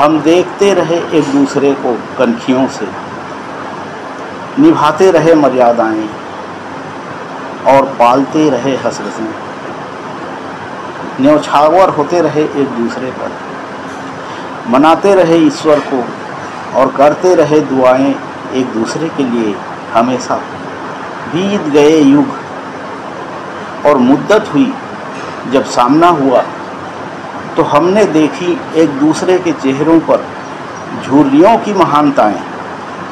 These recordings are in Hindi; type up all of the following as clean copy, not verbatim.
हम देखते रहे एक दूसरे को कनखियों से, निभाते रहे मर्यादाएं और पालते रहे हसरतें, न्यौछावर होते रहे एक दूसरे पर, मनाते रहे ईश्वर को और करते रहे दुआएं एक दूसरे के लिए हमेशा। बीत गए युग और मुद्दत हुई जब सामना हुआ तो हमने देखी एक दूसरे के चेहरों पर झुर्रियों की महानताएं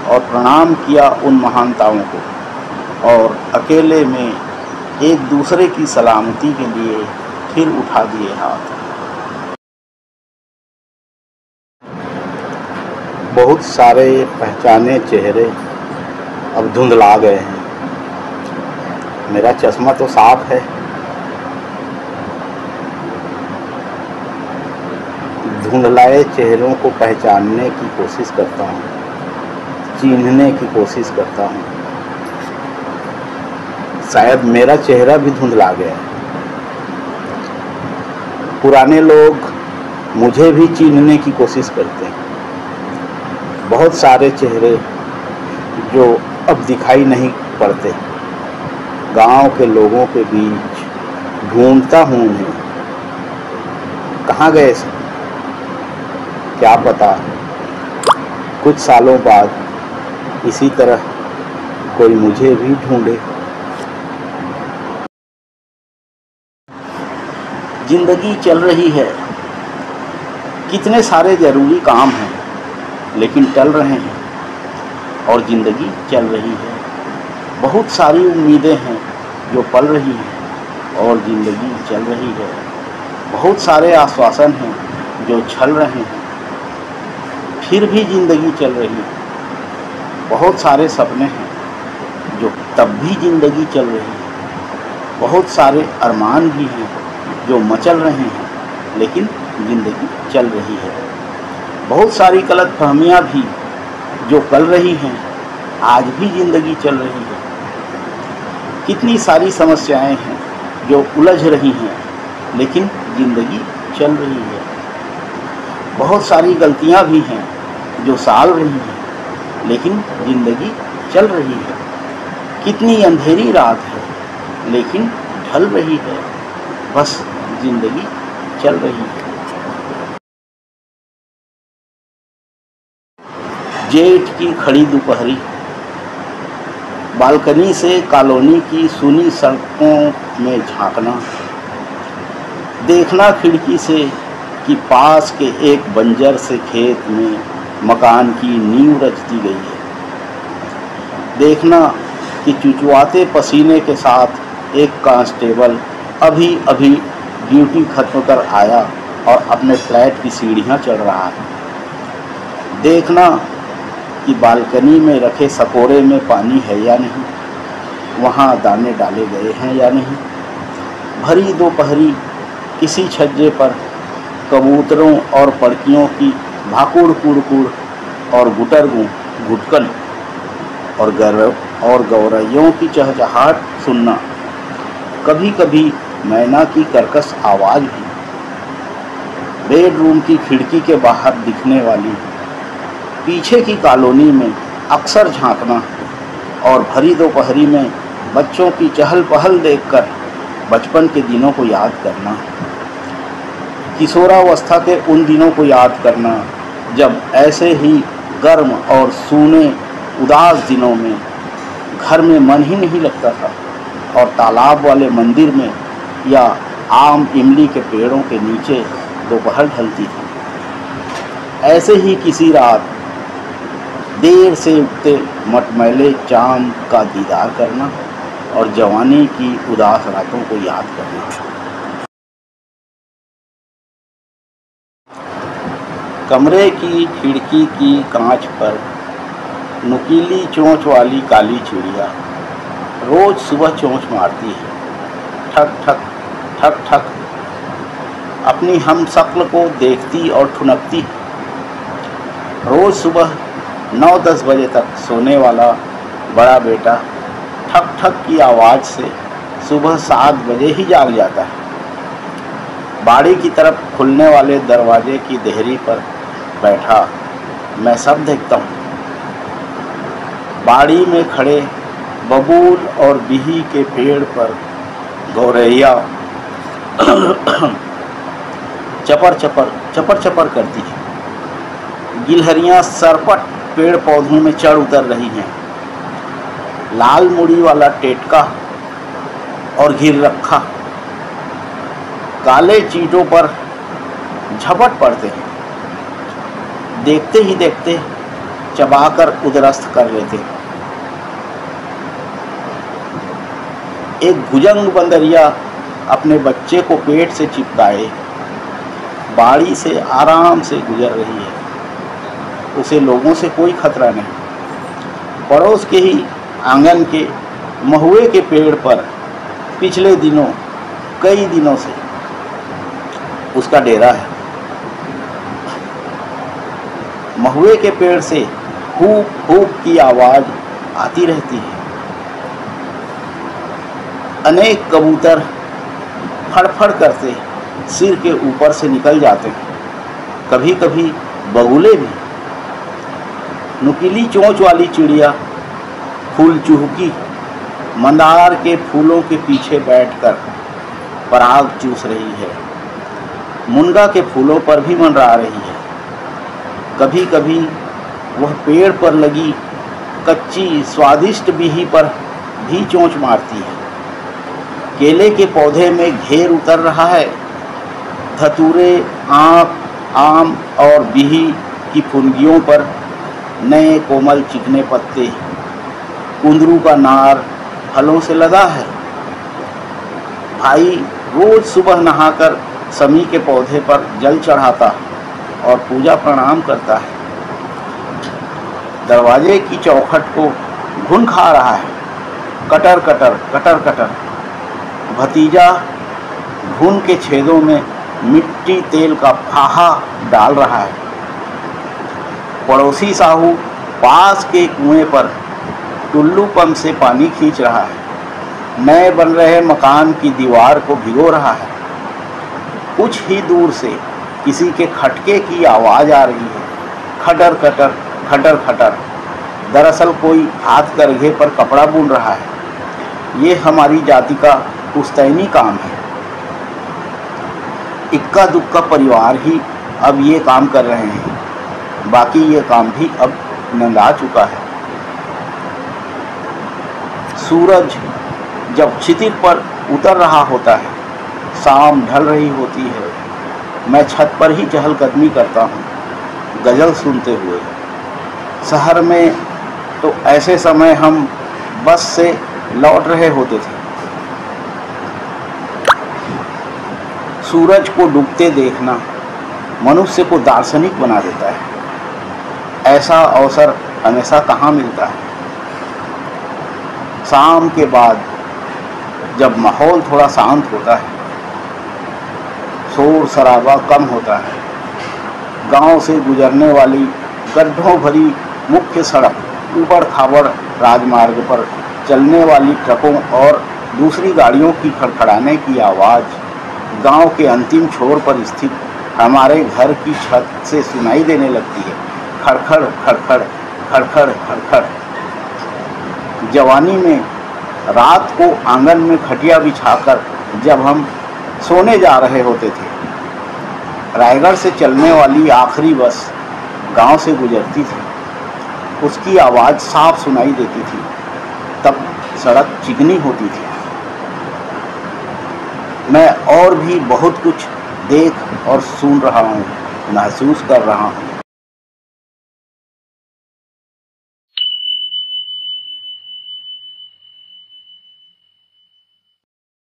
और प्रणाम किया उन महानताओं को और अकेले में एक दूसरे की सलामती के लिए फिर उठा दिए हाथ। बहुत सारे पहचाने चेहरे अब धुंधला गए हैं। मेरा चश्मा तो साफ है, धुंधलाए चेहरों को पहचानने की कोशिश करता हूँ, चिन्हने की कोशिश करता हूँ। शायद मेरा चेहरा भी धुंधला गया है। पुराने लोग मुझे भी चिन्हने की कोशिश करते हैं। बहुत सारे चेहरे जो अब दिखाई नहीं पड़ते, गांव के लोगों के बीच ढूंढता हूँ उन्हें। कहाँ गए सब? क्या पता कुछ सालों बाद इसी तरह कोई मुझे भी ढूंढे। जिंदगी चल रही है, कितने सारे ज़रूरी काम हैं लेकिन टल रहे हैं और ज़िंदगी चल रही है। बहुत सारी उम्मीदें हैं जो पल रही हैं और ज़िंदगी चल रही है। बहुत सारे आश्वासन हैं जो छल रहे हैं फिर भी ज़िंदगी चल रही है। बहुत सारे सपने हैं जो तब भी ज़िंदगी चल रही है। बहुत सारे अरमान भी हैं जो मचल रहे हैं लेकिन ज़िंदगी चल रही है। बहुत सारी गलतफहमियाँ भी जो कल रही हैं आज भी ज़िंदगी चल रही है। कितनी सारी समस्याएं हैं जो उलझ रही हैं लेकिन ज़िंदगी चल रही है। बहुत सारी गलतियां भी हैं जो साल रही हैं लेकिन ज़िंदगी चल रही है। कितनी अंधेरी रात है लेकिन ढल रही है, बस ज़िंदगी चल रही है। जेठ की खड़ी दोपहरी, बालकनी से कॉलोनी की सुनी सड़कों में झांकना, देखना खिड़की से कि पास के एक बंजर से खेत में मकान की नींव रच दी गई है। देखना कि चुचुआते पसीने के साथ एक कांस्टेबल अभी अभी ड्यूटी खत्म कर आया और अपने फ्लैट की सीढ़ियां चढ़ रहा है। देखना कि बालकनी में रखे सकोरे में पानी है या नहीं, वहाँ दाने डाले गए हैं या नहीं। भरी दोपहरी किसी छज्जे पर कबूतरों और पड़कियों की भाकुड़ कुड़कुड़ और गुटरगू घुटकन और गौरैयों की चहचहाट सुनना, कभी कभी मैना की कर्कश आवाज़ भी। बेडरूम की खिड़की के बाहर दिखने वाली पीछे की कॉलोनी में अक्सर झांकना और भरी दोपहरी में बच्चों की चहल पहल देखकर बचपन के दिनों को याद करना। किशोरावस्था के उन दिनों को याद करना जब ऐसे ही गर्म और सूने उदास दिनों में घर में मन ही नहीं लगता था और तालाब वाले मंदिर में या आम इमली के पेड़ों के नीचे दोपहर ढलती थी। ऐसे ही किसी रात देर से उगते मटमैले चांद का दीदार करना और जवानी की उदास रातों को याद करना। कमरे की खिड़की की कांच पर नुकीली चोंच वाली काली चिड़िया रोज़ सुबह चोंच मारती है, ठक ठक ठक ठक, अपनी हम शक्ल को देखती और ठुनकती। रोज़ सुबह 9-10 बजे तक सोने वाला बड़ा बेटा ठक ठक की आवाज़ से सुबह 7 बजे ही जाग जाता है। बाड़ी की तरफ खुलने वाले दरवाजे की देहरी पर बैठा मैं सब देखता हूँ। बाड़ी में खड़े बबूल और बिही के पेड़ पर गौरैया चपर चपर चपर चपर करती है। गिलहरियाँ सरपट पेड़ पौधों में चढ़ उतर रही हैं। लाल मुड़ी वाला टेटका और घिर रखा काले चींटों पर झपट पड़ते हैं। देखते ही देखते चबाकर उदरस्त कर लेते हैं। एक भुजंग बंदरिया अपने बच्चे को पेट से चिपकाए बाड़ी से आराम से गुजर रही है। उसे लोगों से कोई खतरा नहीं। पड़ोस के ही आंगन के महुए के पेड़ पर पिछले दिनों कई दिनों से उसका डेरा है। महुए के पेड़ से हूप हूप की आवाज़ आती रहती है। अनेक कबूतर फड़फड़ करते सिर के ऊपर से निकल जाते हैं। कभी कभी बगुले भी। नुकीली चोंच वाली चिड़िया फूल चूहकी मंदार के फूलों के पीछे बैठकर पराग चूस रही है। मुनगा के फूलों पर भी मंडरा रही है। कभी कभी वह पेड़ पर लगी कच्ची स्वादिष्ट बिही पर भी चोंच मारती है। केले के पौधे में घेर उतर रहा है। धतूरे, आँख, आम और बिही की फुनगियों पर नए कोमल चिकने पत्ते। कुंदरू का नार फलों से लदा है। भाई रोज सुबह नहाकर समी के पौधे पर जल चढ़ाता और पूजा प्रणाम करता है। दरवाजे की चौखट को घुन खा रहा है। Cutter cutter cutter cutter. भतीजा घुन के छेदों में मिट्टी तेल का फाहा डाल रहा है। पड़ोसी साहू पास के कुएं पर टुल्लू पंप से पानी खींच रहा है। नए बन रहे मकान की दीवार को भिगो रहा है। कुछ ही दूर से किसी के खटके की आवाज़ आ रही है। खटर खटर खटर खटर। दरअसल कोई हाथ करघे पर कपड़ा बुन रहा है। ये हमारी जाति का पुश्तैनी काम है। इक्का दुक्का परिवार ही अब ये काम कर रहे हैं। बाकी ये काम भी अब नंदा चुका है। सूरज जब क्षितिज पर उतर रहा होता है, शाम ढल रही होती है। मैं छत पर ही चहलकदमी करता हूँ, गज़ल सुनते हुए। शहर में तो ऐसे समय हम बस से लौट रहे होते थे। सूरज को डूबते देखना मनुष्य को दार्शनिक बना देता है। ऐसा अवसर हमेशा कहाँ मिलता है। शाम के बाद जब माहौल थोड़ा शांत होता है, शोर शराबा कम होता है, गांव से गुजरने वाली गड्ढों भरी मुख्य सड़क, ऊबड़ खाबड़ राजमार्ग पर चलने वाली ट्रकों और दूसरी गाड़ियों की खड़खड़ाने की आवाज़ गांव के अंतिम छोर पर स्थित हमारे घर की छत से सुनाई देने लगती है। खड़खड़ खड़खड़ खड़खड़ खड़खड़। जवानी में रात को आंगन में खटिया बिछाकर जब हम सोने जा रहे होते थे, रायगढ़ से चलने वाली आखिरी बस गांव से गुजरती थी। उसकी आवाज़ साफ सुनाई देती थी। तब सड़क चिकनी होती थी। मैं और भी बहुत कुछ देख और सुन रहा हूँ, महसूस कर रहा हूँ।